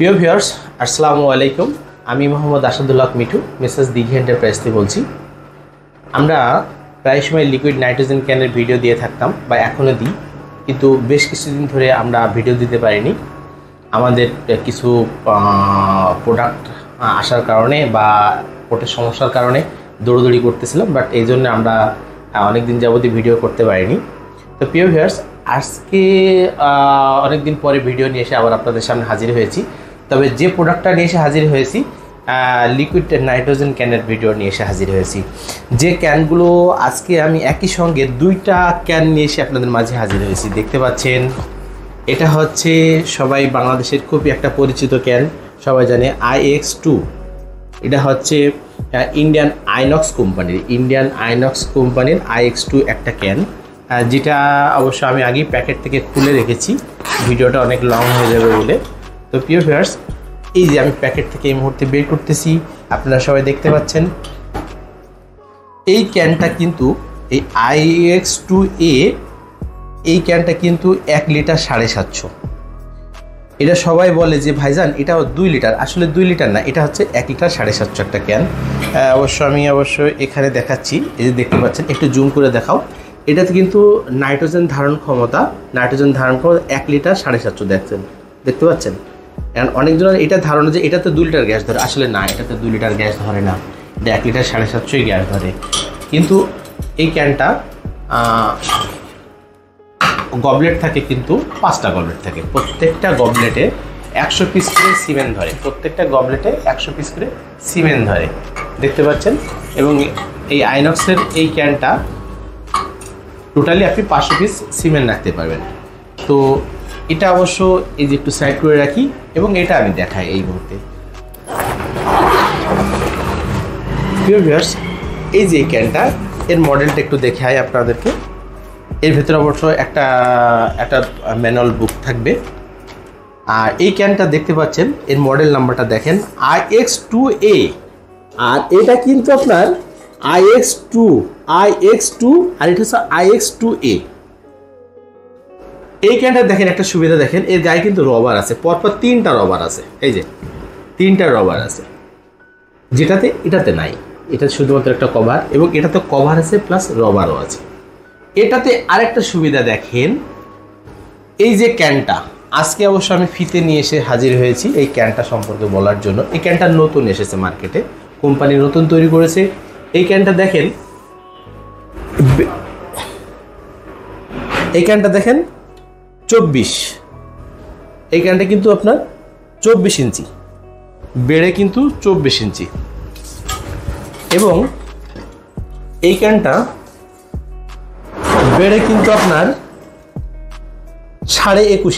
প্রিয় ভিউয়ার্স, আসসালামু আলাইকুম। আমি মোহাম্মদ আসাদুল্লাহ মিঠু, মেসেজ দিঘি এন্টারপ্রাইজ থেকে বলছি। আমরা প্রায় সময় লিকুইড নাইট্রোজেন ক্যানের ভিডিও দিয়ে থাকতাম বা এখনও দিই, কিন্তু বেশ কিছুদিন ধরে আমরা ভিডিও দিতে পারিনি। আমাদের কিছু প্রোডাক্ট আসার কারণে বা পোর্টের সমস্যার কারণে দৌড়দৌড়ি করতেছিলাম, বাট এই জন্য আমরা অনেক দিন যাবতীয় ভিডিও করতে পারিনি। তো প্রিয় ভিউয়ার্স, আজকে অনেক দিন পরে ভিডিও নিয়ে এসে আবার আপনাদের সামনে হাজির হয়েছি। তবে যে প্রোডাক্টটা নিয়ে এসে হাজির হয়েছি, লিকুইড নাইট্রোজেন ক্যানের ভিডিও নিয়ে এসে হাজির হয়েছি। যে ক্যানগুলো আজকে আমি একই সঙ্গে দুইটা ক্যান নিয়ে এসে আপনাদের মাঝে হাজির হয়েছি। দেখতে পাচ্ছেন, এটা হচ্ছে সবাই বাংলাদেশের খুবই একটা পরিচিত ক্যান, সবাই জানে IX2। এটা হচ্ছে ইন্ডিয়ান আইনক্স কোম্পানির IX2 একটা ক্যান, যেটা অবশ্য আমি আগেই প্যাকেট থেকে খুলে রেখেছি, ভিডিওটা অনেক লং হয়ে যাবে বলে। তো প্রিয় ভিউয়ার্স, এই যে আমি প্যাকেট থেকে এই মুহূর্তে বের করতেছি, আপনারা সবাই দেখতে পাচ্ছেন। এই ক্যানটা কিন্তু এই IX2A, এই ক্যানটা কিন্তু 1 লিটার 750। এটা সবাই বলে যে ভাইজান এটা 2 লিটার, আসলে 2 লিটার না, এটা হচ্ছে 1 লিটার 750 একটা ক্যান। আমি এখানে দেখাচ্ছি, এই যে দেখতে পাচ্ছেন, একটু জুম করে দেখাও। এটাতে কিন্তু নাইট্রোজেন ধারণ ক্ষমতা 1 লিটার 750 দেখতে পাচ্ছেন। কারণ অনেকজনের এটা ধারণা যে এটাতে 2 লিটার গ্যাস ধরে, আসলে না, এটাতে 2 লিটার গ্যাস ধরে না, এটা 1 লিটার 750 গ্যাস ধরে। কিন্তু এই ক্যানটা গবলেট থাকে, কিন্তু 5টা গবলেট থাকে, প্রত্যেকটা গবলেটে 100 পিস করে সিমেন্ট ধরে, দেখতে পাচ্ছেন। এবং এই আইনক্সের এই ক্যানটা টোটালি আপনি 500 পিস সিমেন্ট রাখতে পারবেন। তো এটা অবশ্য এই যে একটু সাইড করে রাখি এবং এটা আমি দেখাই এই মুহূর্তে। প্রিয় ভিউয়ার্স, এই যে এই ক্যানটা, এর মডেলটা একটু দেখাই আপনাদেরকে। এর ভেতরে অবশ্য একটা ম্যানুয়াল বুক থাকবে। আর এই ক্যানটা দেখতে পাচ্ছেন, এর মডেল নাম্বারটা দেখেন, IX2A। আর এটা কিন্তু আপনার IX2 আর এটা হচ্ছে IX2A। এই ক্যানটা দেখেন, একটা সুবিধা দেখেন, এর গায়ে কিন্তু রবার আছে, পরপর 3টা রবার আছে, এই যে 3টা রবার আছে, এটাতে নাই। এটা শুধুমাত্র একটা কভার, এবং এটাতে কভার আছে প্লাস রবারও আছে। এটাতে আরেকটা সুবিধা দেখেন, এই যে ক্যানটা আজকে অবশ্য আমি ফিতে নিয়ে এসে হাজির হয়েছি এই ক্যানটা সম্পর্কে বলার জন্য। এই ক্যানটা নতুন এসেছে মার্কেটে, কোম্পানি নতুন তৈরি করেছে। এই ক্যানটা দেখেন, এই ক্যানটা দেখেন 24, এই ক্যানটা কিন্তু আপনার 24 ইঞ্চি বেড়ে, কিন্তু 24 ইঞ্চি। এবং এই ক্যানটা বেড়ে কিন্তু আপনার 21.5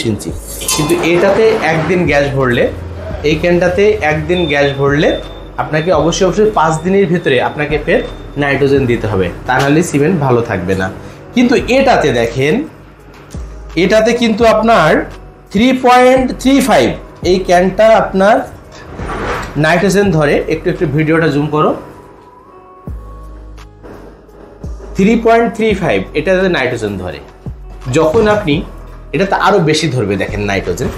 ইঞ্চি। কিন্তু এটাতে একদিন গ্যাস ভরলে, এই ক্যানটাতে একদিন গ্যাস ভরলে আপনাকে অবশ্যই 5 দিনের ভিতরে আপনাকে ফের নাইট্রোজেন দিতে হবে, তা নাহলে সিমেন্ট ভালো থাকবে না। কিন্তু এটাতে দেখেন, এটাতে কিন্তু আপনার 3.35 এই ক্যানটা আপনার নাইট্রোজেন ধরে। একটু ভিডিওটা জুম করো, 3.35 এটাতে নাইট্রোজেন ধরে। যখন আপনি এটাতে আরো বেশি ধরবে, দেখেন নাইট্রোজেন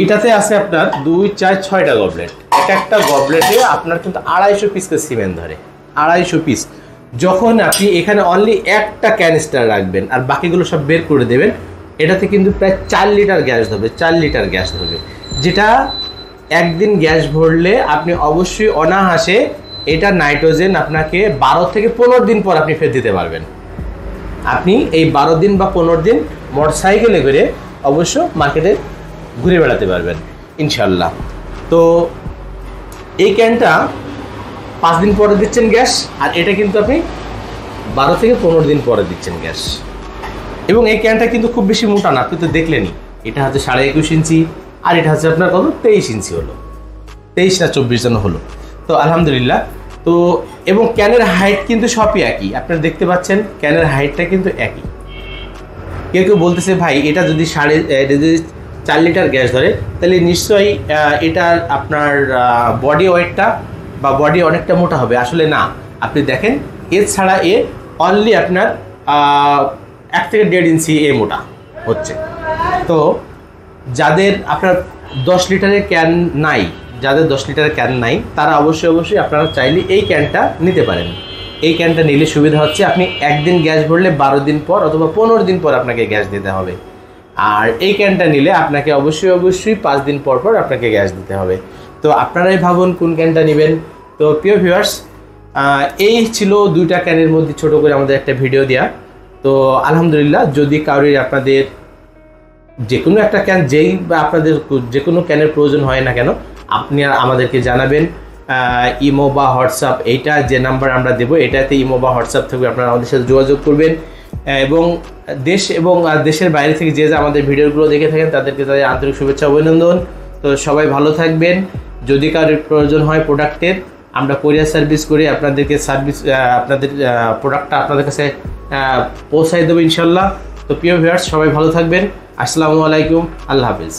এটাতে আছে আপনার 2, 4, 6টা গবলেট, একটা গবলেটে আপনার কিন্তু 250 পিস করে সিমেন্ট ধরে, 250 পিস। যখন আপনি এখানে অনলি একটা ক্যানিস্টার রাখবেন আর বাকিগুলো সব বের করে দেবেন, এটাতে কিন্তু প্রায় 4 লিটার গ্যাস ধরবে, যেটা একদিন গ্যাস ভরলে আপনি অবশ্যই অনায়াসে এটা নাইট্রোজেন আপনাকে 12 থেকে 15 দিন পর আপনি ফের দিতে পারবেন। আপনি এই 12 দিন বা 15 দিন মোটরসাইকেলে করে অবশ্য মার্কেটে ঘুরে বেড়াতে পারবেন ইনশাল্লাহ। তো এই ক্যানটা 5 দিন পরে দিচ্ছেন গ্যাস, আর এটা কিন্তু আপনি 12 থেকে 15 দিন পরে দিচ্ছেন গ্যাস। এবং এই ক্যানটা কিন্তু খুব বেশি মোটা না, আপনি তো দেখলেনই, এটা হচ্ছে 21.5 ইঞ্চি, আর এটা হচ্ছে আপনার কত 23 ইঞ্চি হলো, 23 না 24 জন হলো। তো আলহামদুলিল্লাহ। তো এবং ক্যানের হাইট কিন্তু সবই একই, আপনারা দেখতে পাচ্ছেন ক্যানের হাইটটা কিন্তু একই। কেউ বলতেছে ভাই এটা যদি 4 লিটার গ্যাস ধরে, তাহলে নিশ্চয়ই এটার আপনার বডি ওয়েটটা বা বডি অনেকটা মোটা হবে। আসলে না, আপনি দেখেন, এর ছাড়া অনলি আপনার 1 থেকে 1.5 ইঞ্চি মোটা, হচ্ছে। তো যাদের আপনার 10 লিটারের ক্যান নাই, যাদের 10 লিটারের ক্যান নাই তারা অবশ্যই আপনারা চাইলে এই ক্যানটা নিতে পারেন। এই ক্যানটা নিলে সুবিধা হচ্ছে আপনি একদিন গ্যাস ভরলে 12 দিন পর অথবা 15 দিন পর আপনাকে গ্যাস দিতে হবে। আর এই ক্যানটা নিলে আপনাকে অবশ্যই 5 দিন পর পর আপনাকে গ্যাস দিতে হবে। তো আপনারাই ভাবুন কোন ক্যানটা নেবেন। তো প্রিয় ভিউয়ার্স, এই ছিল 2টা ক্যানের মধ্যে ছোট করে আমাদের একটা ভিডিও দেওয়া। তো আলহামদুলিল্লাহ, যদি কারোর আপনাদের যে কোনো একটা ক্যান বা আপনাদের যে কোনো ক্যানের প্রয়োজন হয় না কেন, আপনি আমাদেরকে জানাবেন। ইমো বা হোয়াটসঅ্যাপ, এইটা যে নাম্বার আমরা দেবো এটাতে ইমো বা হোয়াটসঅ্যাপ থেকে আপনারা আমাদের সাথে যোগাযোগ করবেন। এবং দেশ এবং দেশের বাইরে থেকে যে আমাদের ভিডিওগুলো দেখে থাকেন তাদেরকে তাদের আন্তরিক শুভেচ্ছা অভিনন্দন। তো সবাই ভালো থাকবেন। যদি কারোর প্রয়োজন হয় প্রোডাক্টের, আমরা কোরিয়ার সার্ভিস করে আপনাদেরকে আপনাদের প্রোডাক্টটা আপনাদের কাছে পৌঁছাই দেবো ইনশাল্লাহ। তো প্রিয় ভিউয়ার্স, সবাই ভালো থাকবেন। আসসালামু আলাইকুম, আল্লাহ হাফেজ।